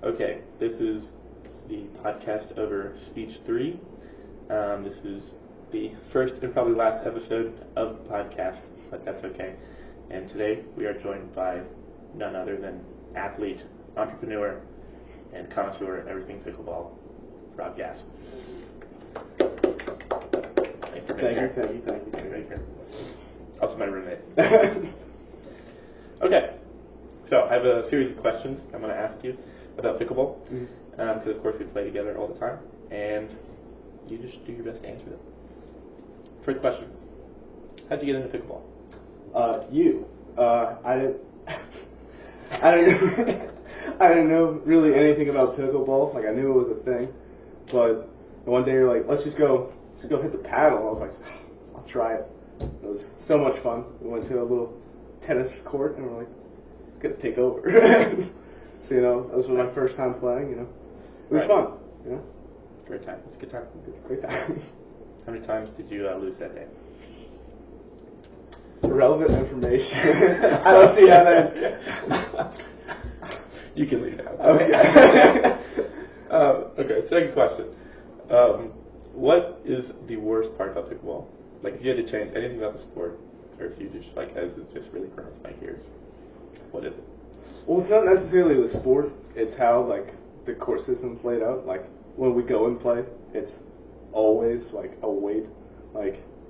Okay, this is the podcast over speech 3. This is the first and probably last episode of the podcast, but that's okay. And today we are joined by none other than athlete, entrepreneur, and connoisseur of everything pickleball, Rob Gass. Thank you. Also my roommate. Okay, so I have a series of questions I'm going to ask you about pickleball, because of course we play together all the time, and you just do your best to answer them. First question: how'd you get into pickleball? I didn't know really anything about pickleball. Like I knew it was a thing, but one day you're like, let's go hit the paddle. I was like, I'll try it. It was so much fun. We went to a little tennis court and we're like, gonna take over. So that was my first time playing. It was fun. Great time. It's a good time. Great time. How many times did you lose that day? Irrelevant information. I don't see how that. You can leave now. Okay. Okay. Second question. What is the worst part about pickleball? Like, if you had to change anything about the sport, or if you just as it's just really grinds my gears, what is it? Well, it's not necessarily the sport. It's how the court system's laid out. Like when we go and play, it's always a weight.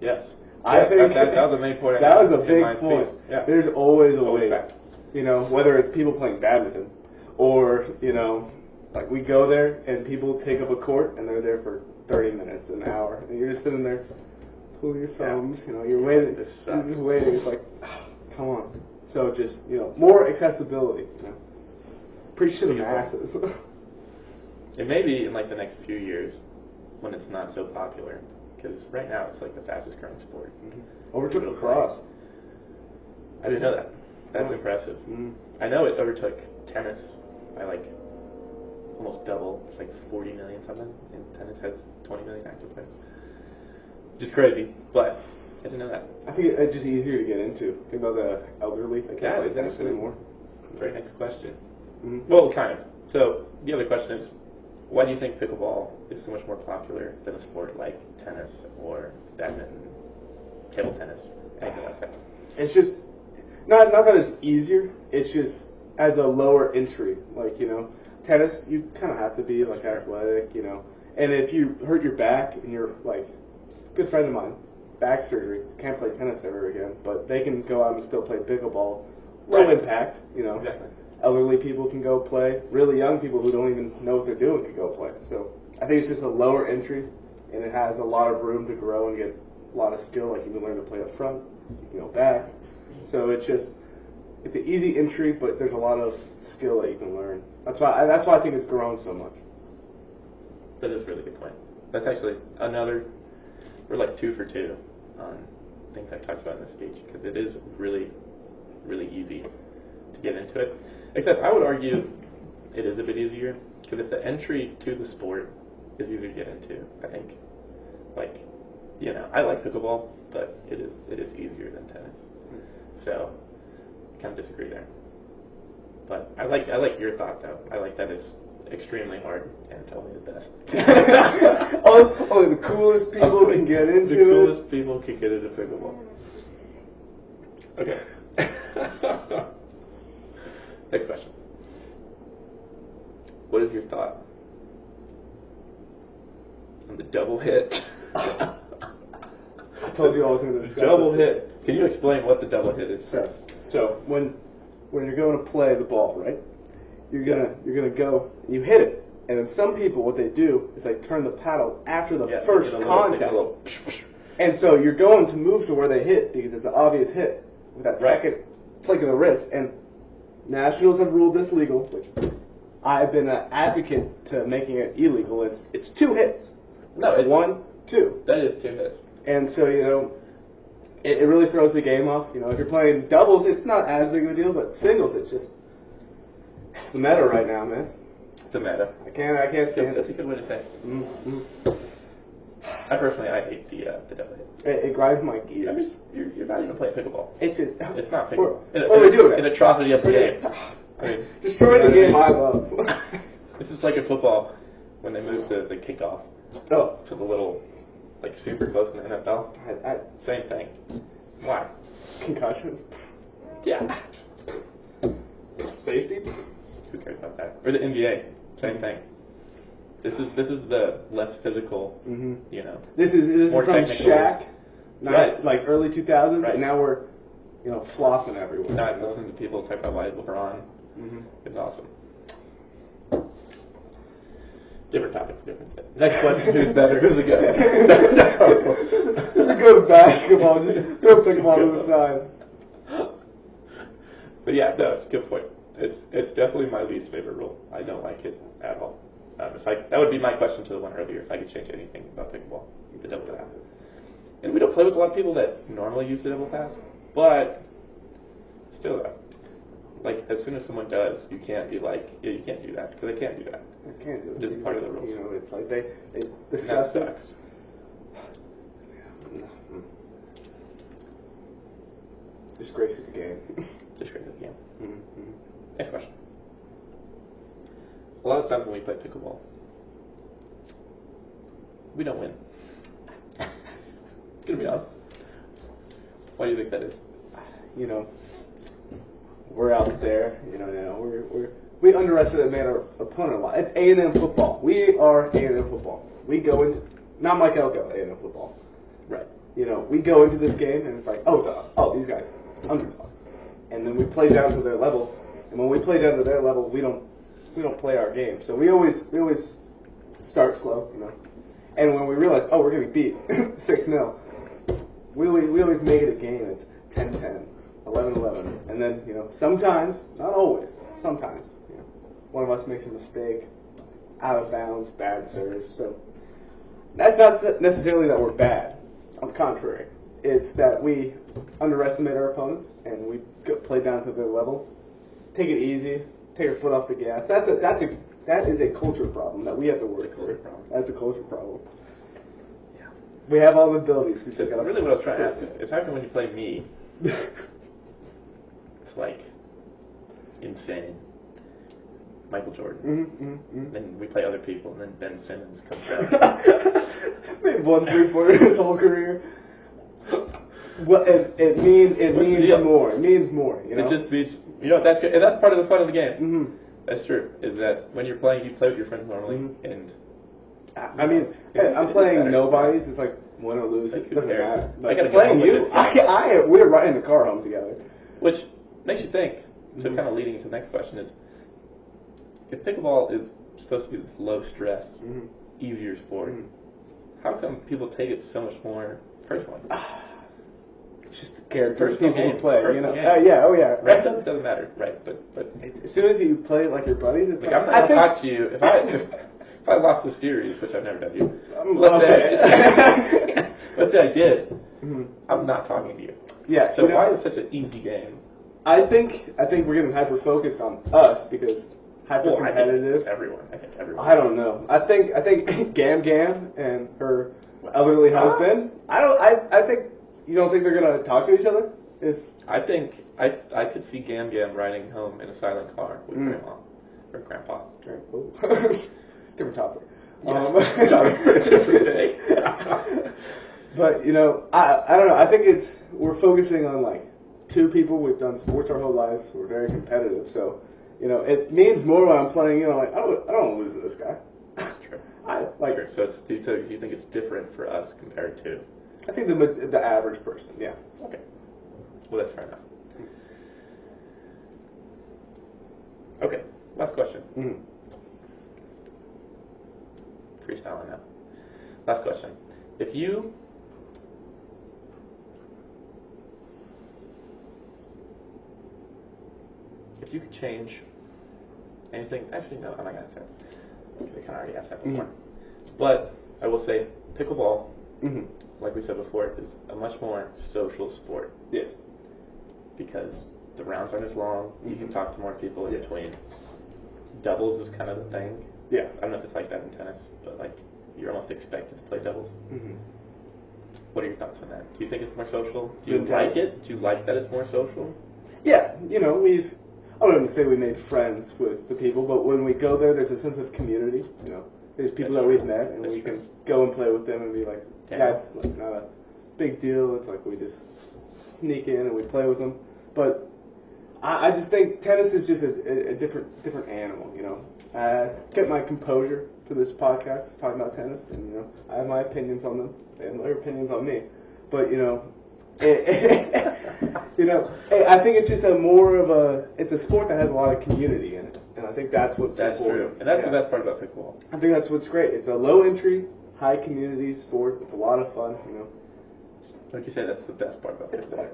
Yes. I think that was the main point. That was a big point. Yeah. There's always a weight. Fact. Whether it's people playing badminton, or we go there and people take up a court and they're there for 30 minutes, an hour, and you're just sitting there, pull your thumbs. You're waiting. You're just waiting. It's like, come on. So just more accessibility. Preach to the masses. It may be in the next few years when it's not so popular, because right now it's the fastest growing sport. Overtook lacrosse. I didn't know that. That's impressive. I know it overtook tennis by almost double. It's 40 million something, and tennis has 20 million active players. Just crazy, but I didn't know that. I think it's just easier to get into. Think about the elderly. I can't play tennis anymore. Very next question. Well, kind of. So the other question is, why do you think pickleball is so much more popular than a sport like tennis or badminton, table tennis, anything like that? It's just not that it's easier. It's just as a lower entry. Tennis, you kind of have to be athletic, And if you hurt your back and you're good friend of mine, back surgery, can't play tennis ever again, but they can go out and still play pickleball. Low impact, Exactly. Elderly people can go play. Really young people who don't even know what they're doing can go play. So I think it's just a lower entry, and it has a lot of room to grow and get a lot of skill. You can learn to play up front, you can go back. So it's an easy entry, but there's a lot of skill that you can learn. That's why I think it's grown so much. That is a really good point. That's actually another. We're 2 for 2 on things I talked about in this speech, because it is really, really easy to get into it. Except I would argue it is a bit easier, because if the entry to the sport is easier to get into, I think, I like pickleball, but it is easier than tennis. So, kind of disagree there. But I like your thought though. I like that it's extremely hard and only the best. Only the coolest people can get into it. The coolest people can get into pickleball. Okay. Next question. What is your thought on the double hit? I told you I was going to discuss double this. hit. Can you explain what the double hit is? Sure. So when you're going to play the ball, right? You're gonna go and you hit it, and then some people what they do is they turn the paddle after the first contact, and so you're going to move to where they hit because it's an obvious hit with that second flick of the wrist. And nationals have ruled this legal, which I've been an advocate to making it illegal. It's 2 hits. No, it's 1, 2. That is 2 hits. And so it really throws the game off. If you're playing doubles, it's not as big of a deal, but singles, it's the meta right now, man. The meta. I can't stand That's it. a good way to say it. Mm-hmm. I hate the double hit. It grinds my gears. You're not even playing pickleball. It's not pickleball. What are we doing? An atrocity of the game. Destroy the game I love. This is like in football when they moved the kickoff to the little, like super close in the NFL. Same thing. Why? Concussions. Yeah. Safety. Who cares about that? Or the NBA. Same thing. This is the less physical. You know. This is more from technical. Shaq. Right. Like early 2000s, right. And now we're, flopping everywhere. Now I listen to people talk about why LeBron is awesome. Different topic, different thing. Next question, who's better? Who's the good? That's horrible. Just go to basketball. Just go pick them on to the side. But yeah, no, it's a good point. It's definitely my least favorite rule. I don't like it at all. That would be my question to the one earlier. If I could change anything about pickleball, the double pass. And we don't play with a lot of people that normally use the double pass, but still, like as soon as someone does, you can't be like, yeah, you can't do that because they can't do that. They can't do it. Just part of the rules. It's like they discuss it. Sucks. Disgrace of the game. Disgrace of the game. Next question. A lot of times when we play pickleball, we don't win. Gonna be honest. Why do you think that is? We're out there. We underestimate our opponent a lot. It's A&M football. We are A&M football. We go into not Mike Elko A&M football. Right. We go into this game and it's like, these guys underdogs, and then we play down to their level. And when we play down to their level, we don't play our game. So we always start slow, And when we realize, we're getting beat 6-0, we always make it a game. It's 10-10, 11-11, and then sometimes, not always, sometimes one of us makes a mistake, out of bounds, bad serve. So that's not necessarily that we're bad. On the contrary, it's that we underestimate our opponents and we play down to their level. Take it easy. Take our foot off the gas. That is a culture problem that we have to work through. That's a culture problem. Yeah. We have all the abilities. Really, what I was trying to ask is, how come when you play me, it's like insane. Michael Jordan. Then we play other people, and then Ben Simmons comes out. Made 1 3-pointer his whole career. Well, it means more. It means more. It just means that's good. And that's part of the fun of the game. That's true. Is that when you're playing, you play with your friends normally, and I'm playing nobodies. It's like win or lose. Like, it doesn't matter. I gotta playing you. We're right in the car home together. Which makes you think. So kind of leading into the next question is, if pickleball is supposed to be this low stress, easier sport, how come people take it so much more personally? It's just the character Personal people game, who play, personal game. Yeah. Right, doesn't matter, right? But as soon as you play like your buddies, it's like I'm not gonna talk to you if I lost the series, which I've never done to you. Let's say I did. I'm not talking to you. Yeah. So why is it such an easy game? I think we're getting hyper focused on us because hyper competitive. Everyone. I think everyone. I don't know. I think Gam and her elderly husband. I think you don't think they're gonna talk to each other. I think I could see Gam riding home in a silent car with Grandma or Grandpa. Different topic. Different day. But I don't know. I think we're focusing on like 2 people. We've done sports our whole lives. We're very competitive, so it means more when I'm playing. Like I don't want to lose to this guy. True. True. So you think it's different for us compared to? I think the average person. Yeah. Okay. Well, that's fair enough. Okay. Last question. Freestyling now. Last question. If you could change anything, actually no, I'm not gonna say it. I kind of already asked that before. But I will say pickleball, like we said before, is a much more social sport. Yes. Because the rounds aren't as long. You can talk to more people in between. Doubles is kind of the thing. Yeah. I don't know if it's like that in tennis, but like you're almost expected to play doubles. What are your thoughts on that? Do you think it's more social? Do you like it? Do you like that it's more social? Yeah. I wouldn't say we made friends with the people, but when we go there, there's a sense of community. You know, there's people that we've met, and we can go and play with them and be like, that's like not a big deal. It's like we just sneak in and we play with them. But I just think tennis is just a different animal. You know, I kept my composure for this podcast talking about tennis, and you know, I have my opinions on them. They have their opinions on me, but you know. You know, I think it's just it's a sport that has a lot of community in it, and I think that's what's true, and that's the best part about pickleball. I think that's what's great. It's a low entry, high community sport. It's a lot of fun, you know. Like you said, that's the best part about pickleball.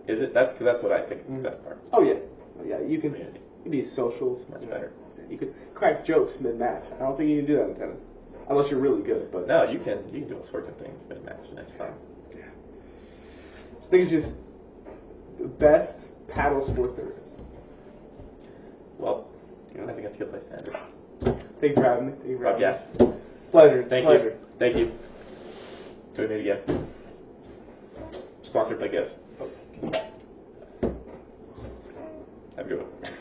Is it? That's what I think is the best part. Oh yeah, You can be social. It's much better. You can crack jokes mid-match. I don't think you can do that in tennis, unless you're really good. But no, you can do all sorts of things mid-match, and that's fine. I think it's just the best paddle sport there is. Well, I think that's a good place to end it. Thank you for having me. Yeah. Pleasure. Thank you. Do we meet again? Sponsored by Gifts. Have a good one.